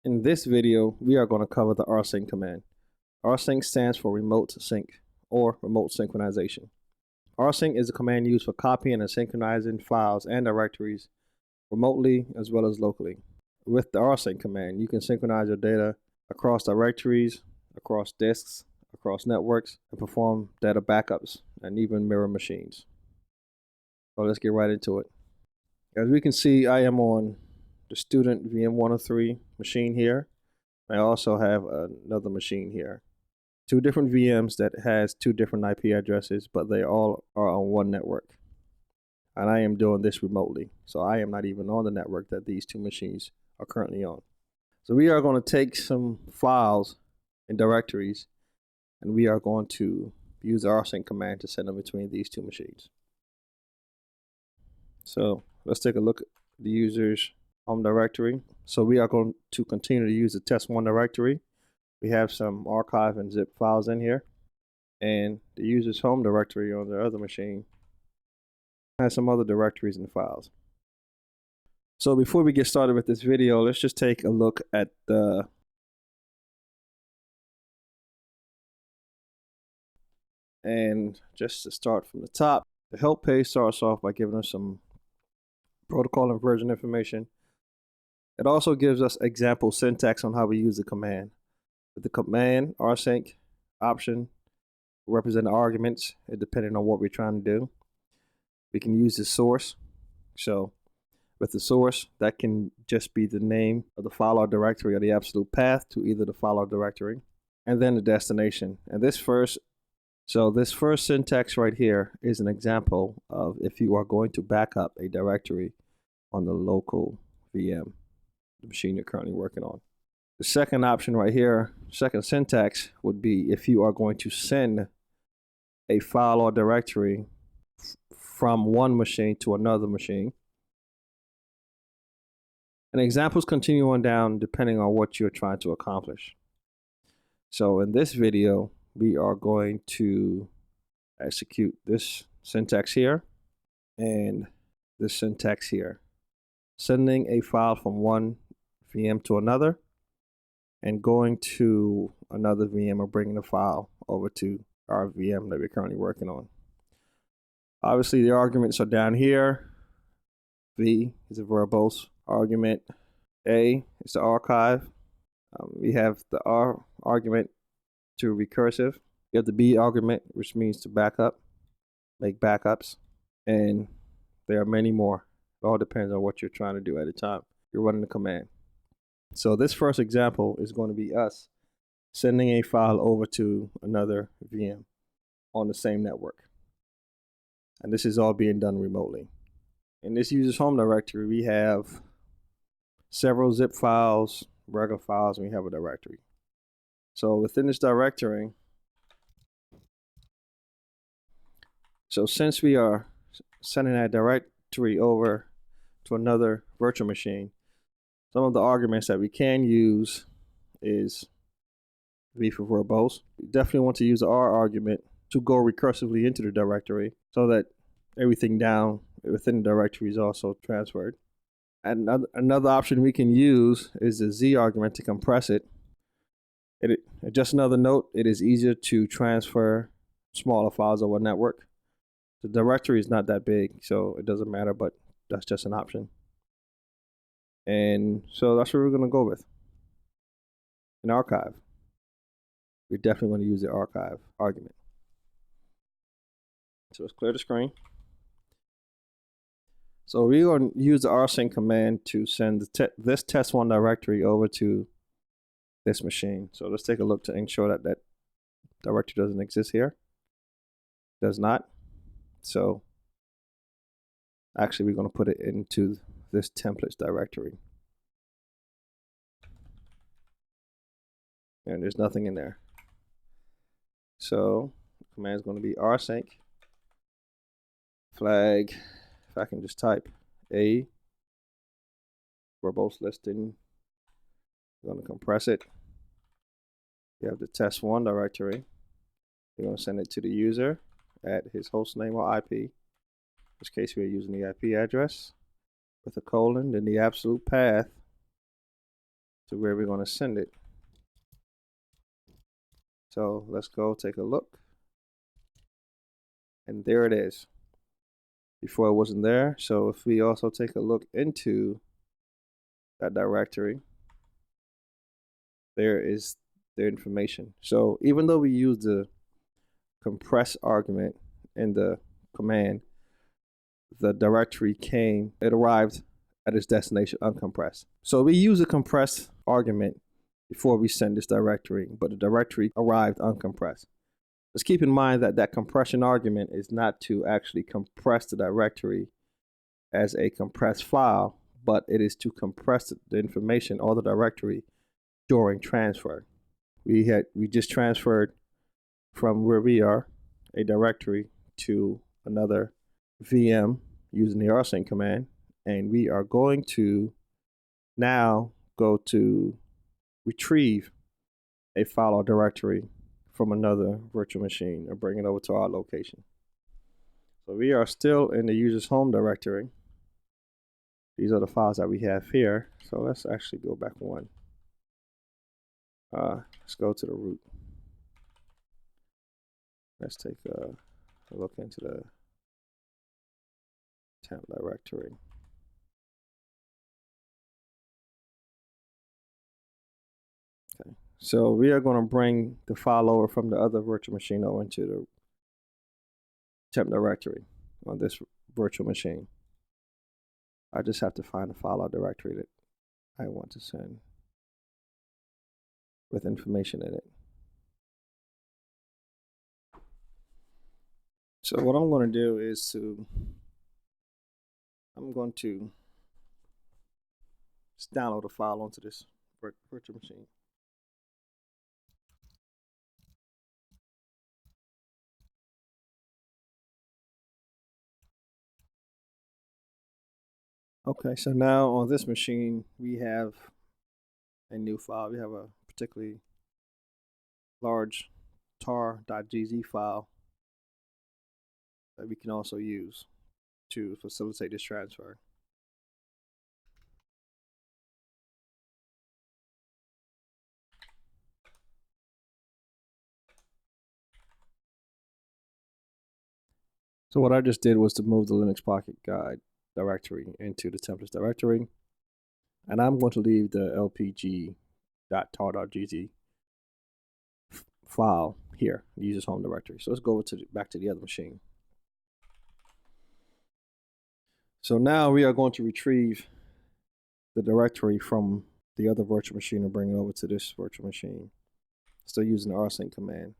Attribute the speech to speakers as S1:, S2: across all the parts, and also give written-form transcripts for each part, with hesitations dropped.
S1: In this video, we are going to cover the rsync command. Rsync stands for remote sync or remote synchronization. Rsync is a command used for copying and synchronizing files and directories remotely as well as locally. With the rsync command, you can synchronize your data across directories, across disks, across networks, and perform data backups and even mirror machines. So let's get right into it. As we can see, I am on the student VM103 machine here. I also have another machine here. Two different VMs that has two different IP addresses, but they all are on one network. And I am doing this remotely. So I am not even on the network that these two machines are currently on. So we are going to take some files and directories, and we are going to use the rsync command to send them between these two machines. So let's take a look at the user's home directory. So we are going to continue to use the test1 directory. We have some archive and zip files in here, and the user's home directory on the other machine has some other directories and files. So before we get started with this video, let's just take a look at and just to start from the top, the help page starts off by giving us some protocol and version information. It also gives us example syntax on how we use the command. With the command rsync option represent the arguments, depending on what we're trying to do. We can use the source. So with the source, that can just be the name of the file or directory or the absolute path to either the file or directory, and then the destination. And this first syntax right here is an example of if you are going to back up a directory on the local VM, the machine you're currently working on. The second option right here, second syntax, would be if you are going to send a file or directory from one machine to another machine. And examples continue on down depending on what you're trying to accomplish. So in this video, we are going to execute this syntax here and this syntax here. Sending a file from one VM to another and going to another VM or bringing the file over to our VM that we're currently working on. Obviously, the arguments are down here. V is a verbose argument. A is the archive. We have the R argument to recursive. You have the B argument, which means to backup, make backups, and there are many more. It all depends on what you're trying to do at the time you're running the command. So this first example is going to be us sending a file over to another VM on the same network. And this is all being done remotely. In this user's home directory, we have several zip files, regular files, and we have a directory. So within this directory, so since we are sending that directory over to another virtual machine, some of the arguments that we can use is V for verbose. We definitely want to use the R argument to go recursively into the directory so that everything down within the directory is also transferred. And another option we can use is the Z argument to compress it. Just another note, it is easier to transfer smaller files over a network. The directory is not that big, so it doesn't matter, but that's just an option. And so that's what we're going to go with. An archive. We're definitely going to use the archive argument. So let's clear the screen. So we're going to use the rsync command to send this test1 directory over to this machine. So let's take a look to ensure that that directory doesn't exist here. It does not. So actually we're going to put it into this templates directory. And there's nothing in there. So the command is going to be rsync flag. If I can just type A verbose listing, we're going to compress it. You have the test1 directory. We're going to send it to the user at his host name or IP. In this case, we're using the IP address with a colon, then the absolute path to where we're going to send it. So let's go take a look. And there it is. Before it wasn't there. So if we also take a look into that directory, there is the information. So even though we use the compress argument in the command, the directory it arrived at its destination uncompressed. So we use a compress argument before we send this directory, but the directory arrived uncompressed. Let's keep in mind that that compression argument is not to actually compress the directory as a compressed file, but it is to compress the information or the directory during transfer. We just transferred from where we are a directory to another VM using the rsync command, and we are going to now go to retrieve a file or directory from another virtual machine or bring it over to our location. So we are still in the user's home directory. These are the files that we have here. So let's actually go back one. Let's go to the root. Let's take a look into the temp directory. Okay, so we are going to bring the file over from the other virtual machine over into the temp directory on this virtual machine. I just have to find the file or directory that I want to send with information in it. So what I'm going to do is I'm going to just download a file onto this virtual machine. Okay, so now on this machine, we have a new file. We have a particularly large tar.gz file that we can also use to facilitate this transfer. So what I just did was to move the Linux Pocket Guide directory into the templates directory, and I'm going to leave the lpg.tar.gz file here, the user's home directory. So let's go back to the other machine. So now we are going to retrieve the directory from the other virtual machine and bring it over to this virtual machine, still using the rsync command.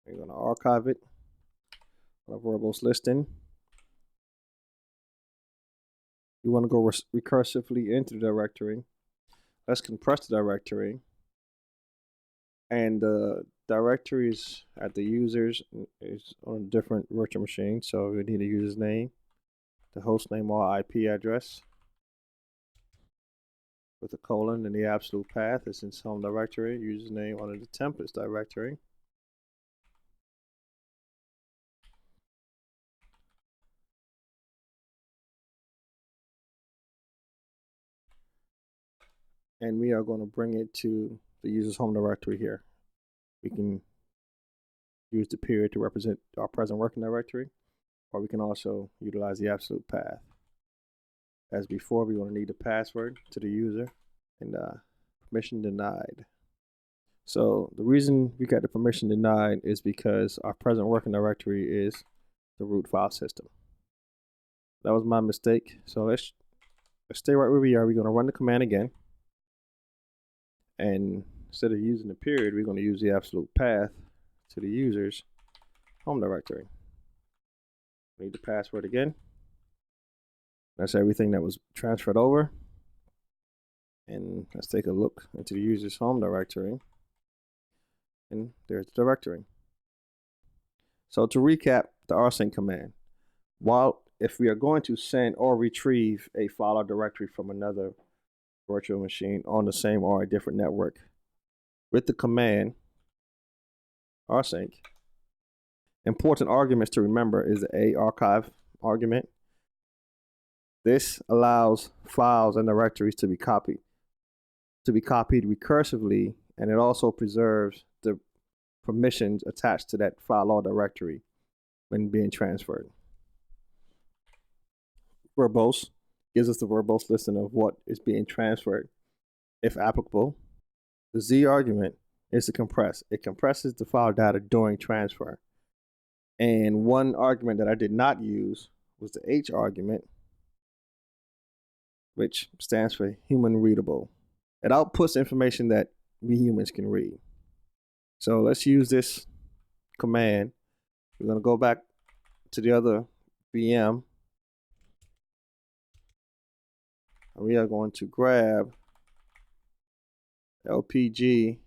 S1: We're going to archive it on a verbose listing. You want to go recursively into the directory. Let's compress the directory. And the directories at the users is on a different virtual machine. So we need a user's name, the host name or IP address with a colon, and the absolute path is in home directory, username under the templates directory. And we are going to bring it to the user's home directory here. We can use the period to represent our present working directory, or we can also utilize the absolute path. As before, we're going to need a password to the user and permission denied. So the reason we got the permission denied is because our present working directory is the root file system. That was my mistake. So let's stay right where we are. We're going to run the command again. And instead of using the period, we're going to use the absolute path to the user's home directory. We need the password again. That's everything that was transferred over. And let's take a look into the user's home directory. And there's the directory. So to recap the rsync command, if we are going to send or retrieve a file or directory from another virtual machine on the same or a different network, with the command rsync, important arguments to remember is the archive argument. This allows files and directories to be copied to be copied recursively, and it also preserves the permissions attached to that file or directory when being transferred. Verbose gives us the verbose listing of what is being transferred, if applicable. The Z argument is to compress. It compresses the file data during transfer. And one argument that I did not use was the H argument, which stands for human readable. It outputs information that we humans can read. So let's use this command. We're going to go back to the other VM. And we are going to grab lpg.tar.gz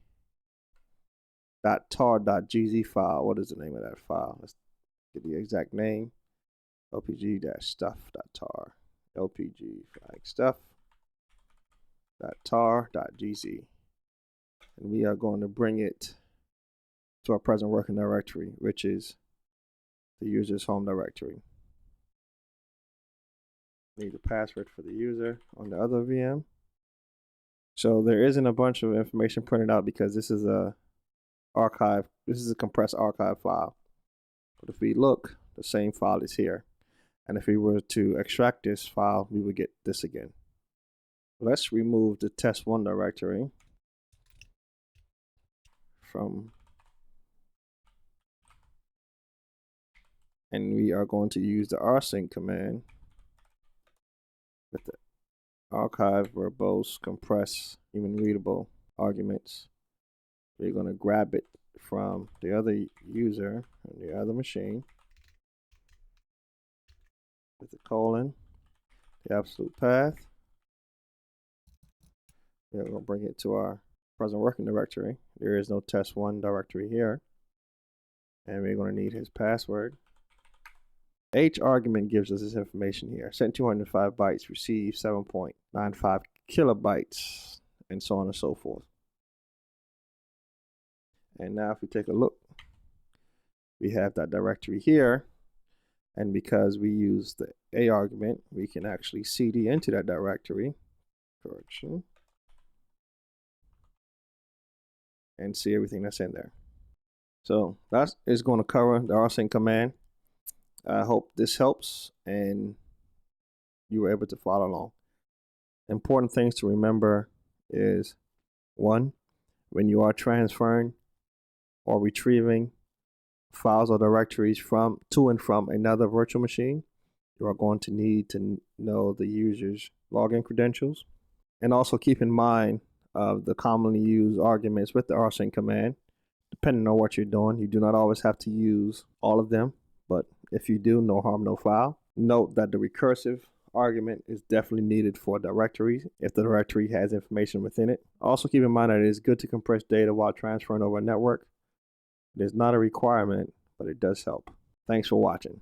S1: file. What is the name of that file? Let's get the exact name. lpg-stuff.tar. lpg flag stuff.tar.gz. And we are going to bring it to our present working directory, which is the user's home directory. Need the password for the user on the other VM. So there isn't a bunch of information printed out because this is a archive. This is a compressed archive file. But if we look, the same file is here. And if we were to extract this file, we would get this again. Let's remove the test1 directory from, and we are going to use the rsync command with the archive, verbose, compress, human readable arguments. We're going to grab it from the other user on the other machine with the colon, the absolute path. We're going to bring it to our present working directory. There is no test1 directory here. And we're going to need his password. H argument gives us this information here. Sent 205 bytes, received 7.95 kilobytes, and so on and so forth. And now if we take a look, we have that directory here. And because we use the A argument, we can actually cd into that directory. Correction. And see everything that's in there. So that is going to cover the rsync command. I hope this helps and you were able to follow along. Important things to remember is, one, when you are transferring or retrieving files or directories to and from another virtual machine, you are going to need to know the user's login credentials. And also keep in mind the commonly used arguments with the rsync command. Depending on what you're doing, you do not always have to use all of them, but if you do, no harm, no foul. Note that the recursive argument is definitely needed for directories if the directory has information within it. Also keep in mind that it is good to compress data while transferring over a network. It is not a requirement, but it does help. Thanks for watching.